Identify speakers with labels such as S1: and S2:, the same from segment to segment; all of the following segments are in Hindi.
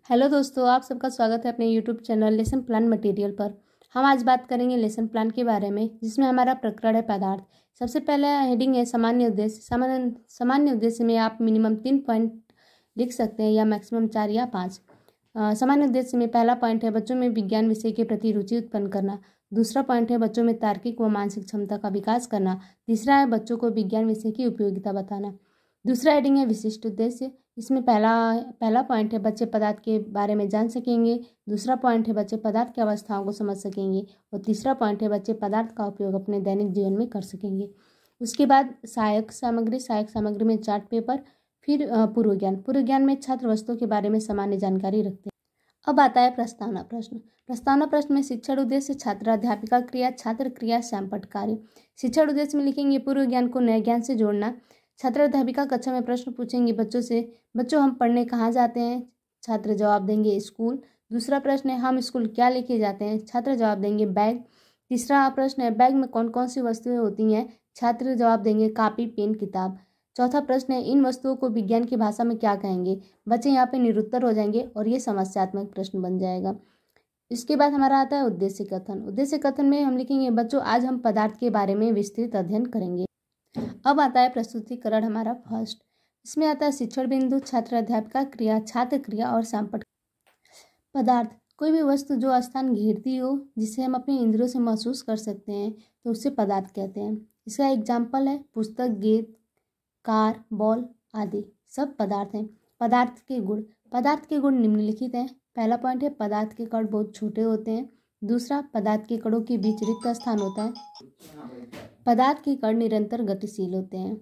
S1: हेलो दोस्तों, आप सबका स्वागत है अपने YouTube channel lesson plan material पर। हम आज बात करेंगे लेसन प्लान के बारे में, जिसमें हमारा प्रकरण है पदार्थ। सबसे पहले हेडिंग है सामान्य उद्देश्य। सामान्य उद्देश्य में आप मिनिमम 3 पॉइंट लिख सकते हैं या मैक्सिमम 4 या 5। सामान्य उद्देश्य में पहला पॉइंट है बच्चों में विज्ञान विषय के प्रति रुचि उत्पन्न करना। दूसरा पॉइंट है बच्चों में तार्किक व मानसिक क्षमता का विकास करना। तीसरा है बच्चों को विज्ञान विषय की उपयोगिता बताना। दूसरा हेडिंग है विशिष्ट उद्देश्य। इसमें पहला पॉइंट है बच्चे पदार्थ के बारे में जान सकेंगे। दूसरा पॉइंट है बच्चे पदार्थ की अवस्थाओं को समझ सकेंगे। और तीसरा पॉइंट है बच्चे पदार्थ का उपयोग अपने दैनिक जीवन में कर सकेंगे। उसके बाद सहायक सामग्री में चार्ट पेपर। फिर पूर्व ज्ञान में छात्र वस्तुओं के बारे में सामान्य जानकारी रखते हैं। अब आता है प्रस्तावना प्रश्न में शिक्षण उद्देश्य, छात्र अध्यापिका क्रिया, छात्र क्रिया, सैंपट कार्य। शिक्षण उद्देश्य में लिखेंगे पूर्व ज्ञान को नए ज्ञान से जोड़ना। छात्र अध्यापिका कक्षा में प्रश्न पूछेंगे बच्चों से, बच्चों हम पढ़ने कहाँ जाते हैं? छात्र जवाब देंगे स्कूल। दूसरा प्रश्न है हम स्कूल क्या लेके जाते हैं? छात्र जवाब देंगे बैग। तीसरा प्रश्न है बैग में कौन कौन सी वस्तुएं होती हैं? छात्र जवाब देंगे कापी, पेन, किताब। चौथा प्रश्न है इन वस्तुओं को विज्ञान की भाषा में क्या कहेंगे? बच्चे यहाँ पे निरुत्तर हो जाएंगे और ये समस्यात्मक प्रश्न बन जाएगा। इसके बाद हमारा आता है उद्देश्य कथन। उद्देश्य कथन में हम लिखेंगे बच्चों आज हम पदार्थ के बारे में विस्तृत अध्ययन करेंगे। अब आता है प्रस्तुतिकरण हमारा फर्स्ट। इसमें आता है शिक्षण बिंदु, छात्र अध्यापिका क्रिया, छात्र क्रिया और सैंपट। पदार्थ कोई भी वस्तु जो स्थान घेरती हो, जिसे हम अपने इंद्रियों से महसूस कर सकते हैं, तो उसे पदार्थ कहते हैं। इसका एग्जाम्पल है पुस्तक, गेंद, कार, बॉल आदि सब पदार्थ हैं। पदार्थ के गुण निम्नलिखित हैं। पहला पॉइंट है पदार्थ के कण बहुत छोटे होते हैं। दूसरा, पदार्थ के कणों के बीच रिक्त स्थान होता है। पदार्थ के कण निरंतर गतिशील होते हैं।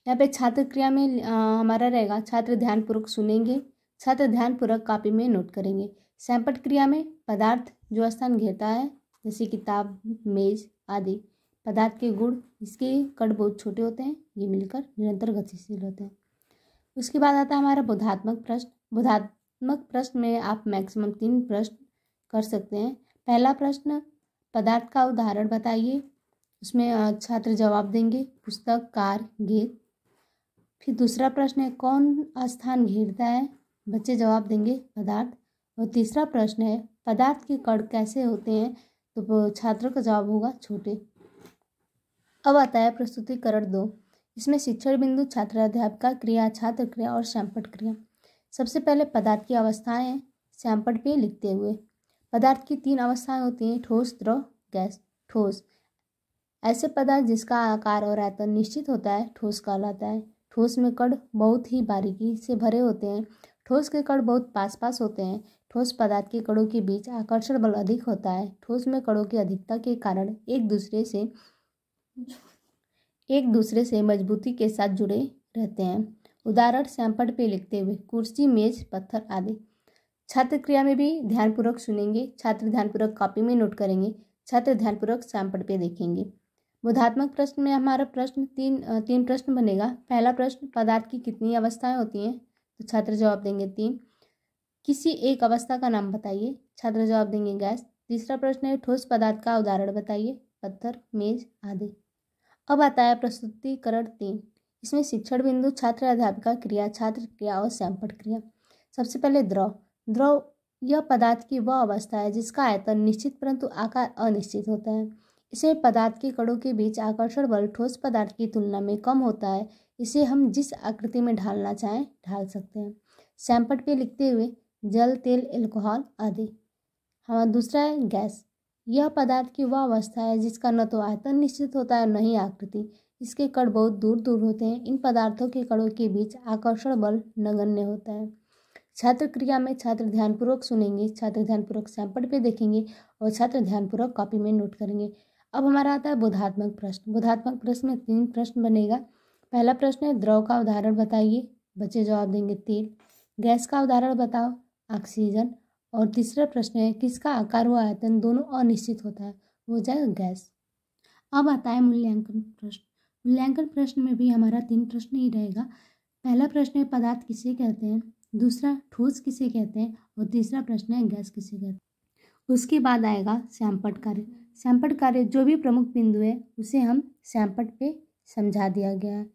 S1: यहाँ पे छात्र क्रिया में हमारा रहेगा छात्र ध्यानपूर्वक सुनेंगे, छात्र ध्यानपूर्वक कॉपी में नोट करेंगे। सैंपट क्रिया में पदार्थ जो स्थान घेरता है, जैसे किताब, मेज आदि, पदार्थ के गुण, इसके कण बहुत छोटे होते हैं, ये मिलकर निरंतर गतिशील होते हैं। उसके बाद आता है हमारा बोधात्मक प्रश्न। बोधात्मक प्रश्न में आप मैक्सिमम 3 प्रश्न कर सकते हैं। पहला प्रश्न, पदार्थ का उदाहरण बताइए। उसमें छात्र जवाब देंगे पुस्तक, कार, गेंद। फिर दूसरा प्रश्न है कौन स्थान घेरता है? बच्चे जवाब देंगे पदार्थ। और तीसरा प्रश्न है पदार्थ के कण कैसे होते हैं? तो छात्रों का जवाब होगा छोटे। अब आता है प्रस्तुतिकरण 2। इसमें शिक्षण बिंदु, छात्र अध्यापिका क्रिया, छात्र क्रिया और सैंपट क्रिया। सबसे पहले पदार्थ की अवस्थाएं हैं सैंपट पे लिखते हुए। पदार्थ की 3 अवस्थाएं होती हैं, ठोस, द्रव, गैस। ठोस ऐसे पदार्थ जिसका आकार और आयतन निश्चित होता है ठोस कहलाता है। ठोस में कण बहुत ही बारीकी से भरे होते हैं। ठोस के कण बहुत पास पास होते हैं। ठोस पदार्थ के कणों के बीच आकर्षण बल अधिक होता है। ठोस में कणों की अधिकता के कारण एक दूसरे से मजबूती के साथ जुड़े रहते हैं। उदाहरण सैंपट पे लिखते हुए कुर्सी, मेज, पत्थर आदि। छात्र क्रिया में भी ध्यानपूर्वक सुनेंगे, छात्र ध्यानपूर्वक कॉपी में नोट करेंगे, छात्र ध्यानपूर्वक सैंपट पे देखेंगे। बोधात्मक प्रश्न में हमारा प्रश्न तीन प्रश्न बनेगा। पहला प्रश्न पदार्थ की कितनी अवस्थाएं होती हैं? तो छात्र जवाब देंगे 3। किसी एक अवस्था का नाम बताइए। छात्र जवाब देंगे गैस। तीसरा प्रश्न है ठोस पदार्थ का उदाहरण बताइए, पत्थर, मेज आदि। अब आता है प्रस्तुतिकरण 3। इसमें शिक्षण बिंदु, छात्र अध्यापिका क्रिया, छात्र क्रिया और सैंपट क्रिया। सबसे पहले द्रव यह पदार्थ की वह अवस्था है जिसका आयतन निश्चित परंतु आकार अनिश्चित होता है। इसे पदार्थ के कणों के बीच आकर्षण बल ठोस पदार्थ की तुलना में कम होता है। इसे हम जिस आकृति में ढालना चाहें ढाल सकते हैं। सैंपट पे लिखते हुए जल, तेल, एल्कोहल आदि। हमारा दूसरा है गैस। यह पदार्थ की वह अवस्था है जिसका न तो आयतन निश्चित होता है न ही आकृति। इसके कण बहुत दूर दूर होते हैं। इन पदार्थों के कणों के बीच आकर्षण बल नगण्य होता है। छात्र क्रिया में छात्र ध्यानपूर्वक सुनेंगे, छात्र ध्यानपूर्वक सैंपट पे देखेंगे और छात्र ध्यानपूर्वक कॉपी में नोट करेंगे। अब हमारा आता है बोधात्मक प्रश्न। बोधात्मक प्रश्न में 3 प्रश्न बनेगा। पहला प्रश्न है द्रव का उदाहरण बताइए। बच्चे जवाब देंगे तेल। गैस का उदाहरण बताओ, ऑक्सीजन। और तीसरा प्रश्न है किसका आकार व आयतन दोनों अनिश्चित होता है? वो हो जाएगा गैस। अब आता है मूल्यांकन प्रश्न। मूल्यांकन प्रश्न में भी हमारा 3 प्रश्न ही रहेगा। पहला प्रश्न है पदार्थ किसे कहते हैं, दूसरा ठोस किसे कहते हैं और तीसरा प्रश्न है गैस किसे कहते हैं। उसके बाद आएगा सैंपट कार्य। सैंपट कार्य जो भी प्रमुख बिंदु है उसे हम सैंपट पे समझा दिया गया है।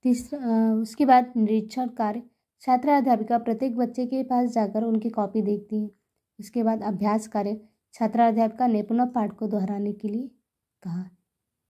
S1: तीसरा उसके बाद निरीक्षण कार्य। छात्रा अध्यापिका प्रत्येक बच्चे के पास जाकर उनकी कॉपी देखती है। इसके बाद अभ्यास कार्य छात्रा अध्यापिका ने पुनः पाठ को दोहराने के लिए कहा।